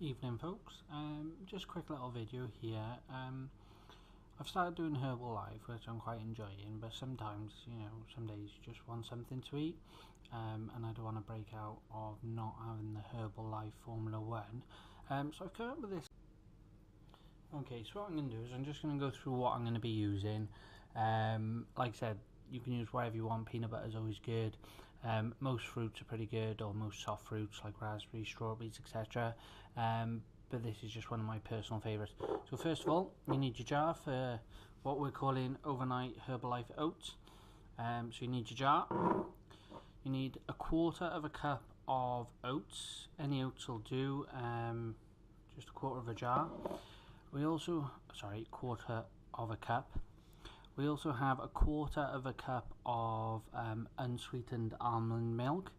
Evening folks, just a quick little video here. I've started doing Herbalife, which I'm quite enjoying, but sometimes, some days you just want something to eat, and I don't want to break out of not having the Herbalife Formula 1. So I've come up with this. Okay, so what I'm going to do is I'm just going to go through what I'm going to be using. Like I said, you can use whatever you want. Peanut butter is always good. Most fruits are pretty good, or most soft fruits like raspberries, strawberries, etc. But this is just one of my personal favourites. So first of all, you need your jar for what we're calling overnight Herbalife oats. So you need your jar. You need a quarter of a cup of oats. Any oats will do. Just a quarter of a jar. Quarter of a cup. We also have a quarter of a cup of unsweetened almond milk.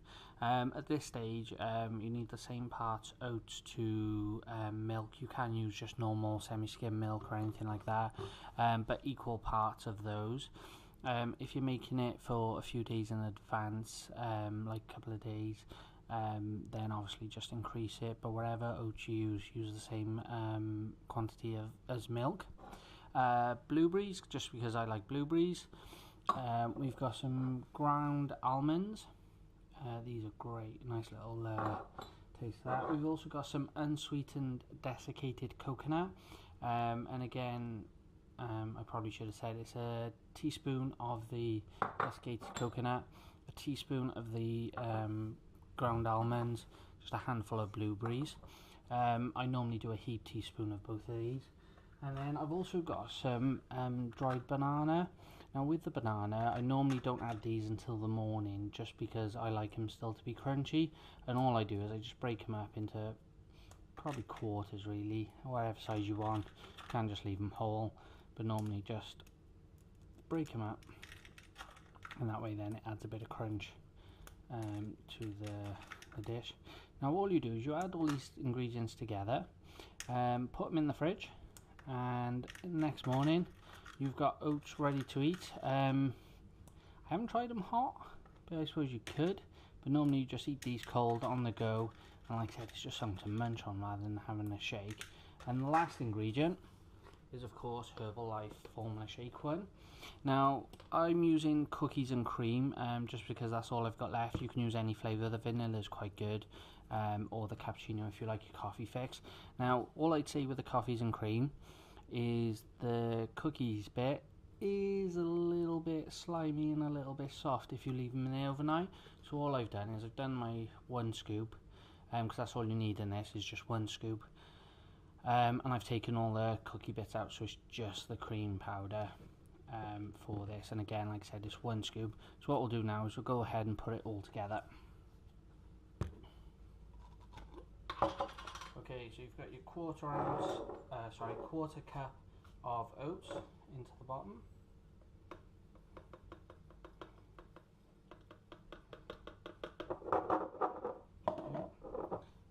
At this stage, you need the same parts oats to milk. You can use just normal semi-skim milk or anything like that, but equal parts of those. If you're making it for a few days in advance, like a couple of days, then obviously just increase it. But whatever oats you use the same quantity as milk. Blueberries, just because I like blueberries. We've got some ground almonds. These are great, nice little taste of that. We've also got some unsweetened desiccated coconut, and again, I probably should have said it's a teaspoon of the desiccated coconut, a teaspoon of the ground almonds, just a handful of blueberries. I normally do a heaped teaspoon of both of these. And then I've also got some dried banana. Now with the banana, I normally don't add these until the morning, just because I like them still to be crunchy. And all I do is I just break them up into probably quarters, really, whatever size you want. You can just leave them whole, but normally just break them up. And that way then it adds a bit of crunch to the dish. Now all you do is you add all these ingredients together, put them in the fridge, and the next morning you've got oats ready to eat. I haven't tried them hot, but I suppose you could, but normally you just eat these cold on the go, and like I said, it's just something to munch on rather than having a shake. And the last ingredient is of course Herbalife Formula Shake 1. Now I'm using cookies and cream, just because that's all I've got left. You can use any flavour. The vanilla is quite good, or the cappuccino if you like your coffee fix. Now all I'd say with the coffees and cream is the cookies bit is a little bit slimy and a little bit soft if you leave them in there overnight. So all I've done is I've done my 1 scoop, because that's all you need in this is just 1 scoop. And I've taken all the cookie bits out, so it's just the cream powder for this. And again, like I said, it's 1 scoop. So what we'll do now is we'll go ahead and put it all together. Okay, so you've got your quarter cup of oats into the bottom.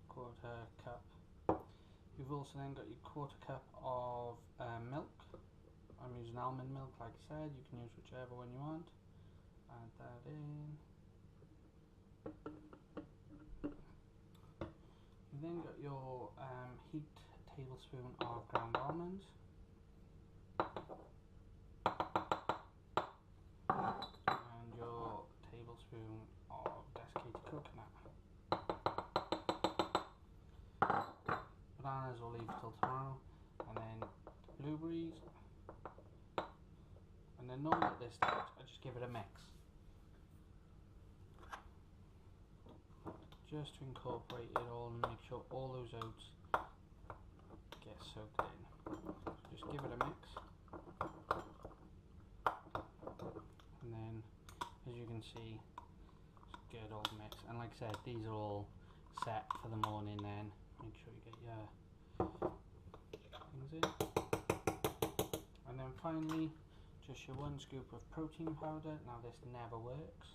Quarter cup. You've also then got your quarter cup of milk. I'm using almond milk, like I said. You can use whichever one you want. Add that in. You've then got your heaped tablespoon of ground almonds. And your tablespoon of desiccated coconut. Bananas will leave till tomorrow, and then blueberries, and then normally at this stage I just give it a mix, just to incorporate it all and make sure all those oats get soaked in. So just give it a mix, and then as you can see, it's a good old mix. And like I said, these are all set for the morning. Then make sure you get your things in. And then finally, just your 1 scoop of protein powder. Now this never works,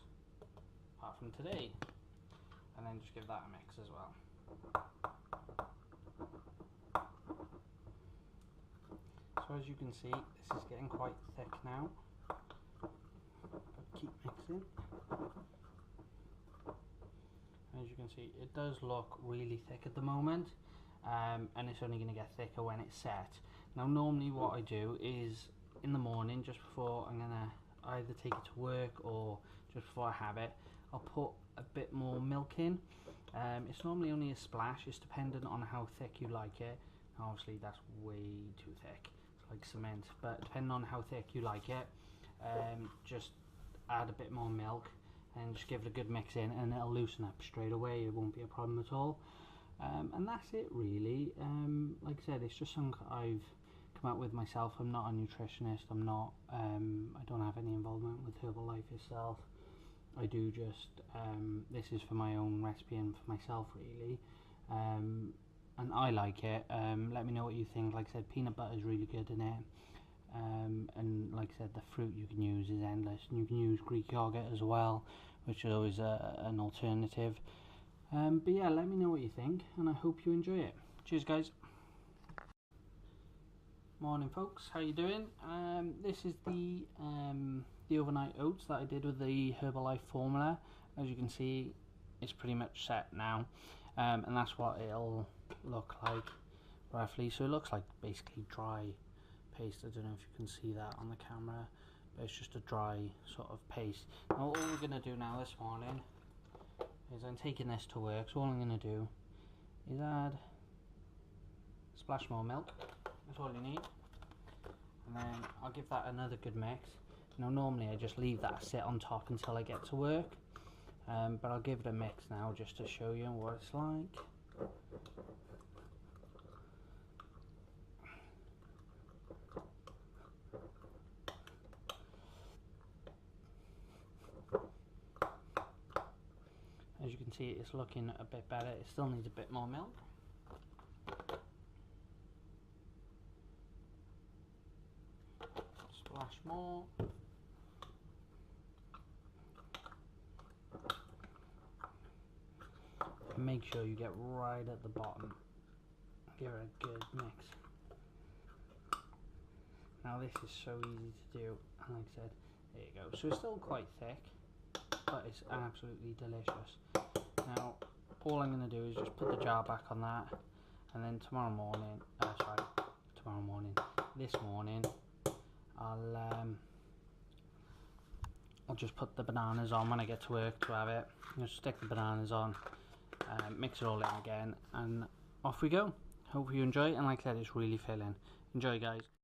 apart from today. And then just give that a mix as well. So as you can see, this is getting quite thick now, but keep mixing. As you can see, it does look really thick at the moment. and it's only going to get thicker when it's set. Now normally what I do is in the morning, just before I'm going to either take it to work or just before I have it, I'll put a bit more milk in. It's normally only a splash, it's dependent on how thick you like it. Obviously that's way too thick, it's like cement, but depending on how thick you like it, just add a bit more milk and just give it a good mix in, and it'll loosen up straight away. It won't be a problem at all. And that's it really. Like I said, it's just something I've come up with myself. I'm not a nutritionist, I don't have any involvement with Herbalife itself. I do just, this is for my own recipe and for myself really, and I like it. Let me know what you think. Like I said, peanut butter is really good in it, and like I said, the fruit you can use is endless, and you can use Greek yogurt as well, which is always an alternative. But yeah, let me know what you think, and I hope you enjoy it. Cheers guys. Morning folks, how you doing? This is the overnight oats that I did with the Herbalife formula. As you can see, it's pretty much set now, and that's what it'll look like roughly. So it looks like basically dry paste. I don't know if you can see that on the camera, but it's just a dry sort of paste. Now all we're going to do now this morning is I'm taking this to work, so all I'm going to do is add a splash more milk. That's all you need, and then I'll give that another good mix. Now normally I just leave that sit on top until I get to work, but I'll give it a mix now just to show you what it's like. As you can see, it's looking a bit better. It still needs a bit more milk. Splash more. Make sure you get right at the bottom. Give it a good mix. Now this is so easy to do, and like I said, there you go. So it's still quite thick, but it's absolutely delicious. Now all I'm going to do is just put the jar back on that, and then this morning I'll just put the bananas on when I get to work to have it. Just stick the bananas on, mix it all in again, and off we go. Hope you enjoy it, and like I said, it's really filling. Enjoy guys.